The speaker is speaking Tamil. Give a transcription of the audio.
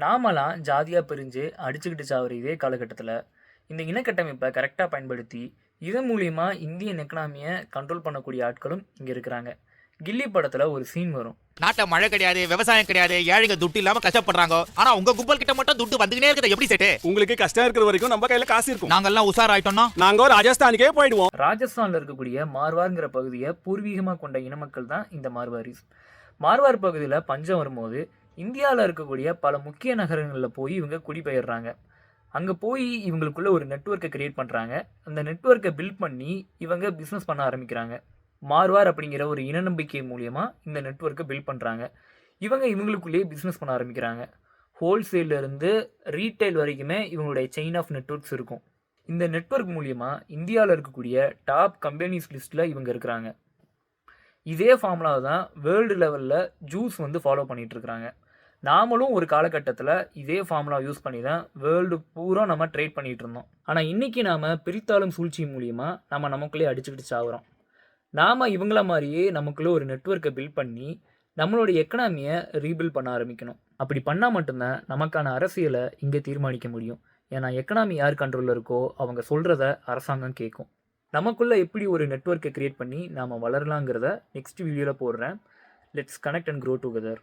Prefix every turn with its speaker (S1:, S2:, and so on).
S1: நாமெல்லாம் ஜாதியாக பிரிஞ்சு அடிச்சுக்கிட்டு சாவுற இதே காலகட்டத்தில் இந்த இனக்கட்டமைப்பை கரெக்டாக பயன்படுத்தி இதன் மூலியமா இந்தியன் எக்கனாமியை கண்ட்ரோல் பண்ணக்கூடிய ஆட்களும் இங்கே இருக்கிறாங்க. கில்லி படத்தில் ஒரு சீன் வரும்.
S2: நாட்டை மழை கிடையாது, விவசாயம் கிடையாது, ஏழைங்க துட்டு இல்லாம கஷ்டப்படுறாங்க. ஆனா உங்க கும்பல் கிட்ட மட்டும் துட்டு வந்துகிட்டே இருக்குது. எப்படி செட்டு?
S3: உங்களுக்கு கஷ்டம் இருக்கிற வரைக்கும் நம்ம கையில காசு இருக்கும்.
S2: நாங்கெல்லாம் உசார் ஆயிட்டோம்னா
S3: நாங்க ராஜஸ்தானுக்கே போயிடுவோம்.
S1: ராஜஸ்தான்ல இருக்கக்கூடிய மார்வார்ங்கிற பகுதியை பூர்வீகமாக கொண்ட இனமக்கள் தான் இந்த மார்வாரிஸ். மார்வார் பகுதியில் பஞ்சம் வரும்போது இந்தியாவில் இருக்கக்கூடிய பல முக்கிய நகரங்களில் போய் இவங்க குடிபெயர்றாங்க. அங்கே போய் இவங்களுக்குள்ள ஒரு நெட்வொர்க்கை கிரியேட் பண்ணுறாங்க. அந்த நெட்வொர்க்கை பில்ட் பண்ணி இவங்க பிஸ்னஸ் பண்ண ஆரம்பிக்கிறாங்க. மார்வார் அப்படிங்கிற ஒரு இன நம்பிக்கை மூலியமாக இந்த நெட்வொர்க்கை பில்ட் பண்ணுறாங்க. இவங்களுக்குள்ளேயே பிஸ்னஸ் பண்ண ஆரம்பிக்கிறாங்க. ஹோல்சேல்லேருந்து ரீட்டைல் வரைக்குமே இவங்களுடைய செயின் ஆஃப் நெட்வொர்க்ஸ் இருக்கும். இந்த நெட்வொர்க் மூலியமாக இந்தியாவில் இருக்கக்கூடிய டாப் கம்பெனிஸ் லிஸ்ட்டில் இவங்க இருக்கிறாங்க. இதே ஃபார்முலாவை தான் வேர்ல்டு லெவலில் ஜூஸ் ஃபாலோ பண்ணிகிட்ருக்குறாங்க. நாமளும் ஒரு காலகட்டத்தில் இதே ஃபார்முலா யூஸ் பண்ணி தான் வேர்ல்டு பூரா நம்ம ட்ரேட் பண்ணிகிட்டு இருந்தோம். ஆனால் இன்றைக்கி நாம் பிரித்தாளும் சூழ்ச்சி மூலியமாக நமக்குள்ளே அடிச்சுக்கிட்டு சாகுறோம். நாம் இவங்கள மாதிரியே நமக்குள்ளே ஒரு நெட்வொர்க்கை பில்ட் பண்ணி நம்மளுடைய எக்கனாமியை ரீபில்ட் பண்ண ஆரம்பிக்கணும். அப்படி பண்ணால் மட்டும்தான் நமக்கான அரசியலை இங்கே தீர்மானிக்க முடியும். ஏன்னா எக்கனாமி யார் கண்ட்ரோலில் இருக்கோ அவங்க சொல்கிறத அரசாங்கம் கேட்கும். நமக்குள்ளே எப்படி ஒரு நெட்வொர்க்கை க்ரியேட் பண்ணி நாம் வளரலாங்கிறத நெக்ஸ்ட் வீடியோவில் போடுறேன். Let's connect and grow together.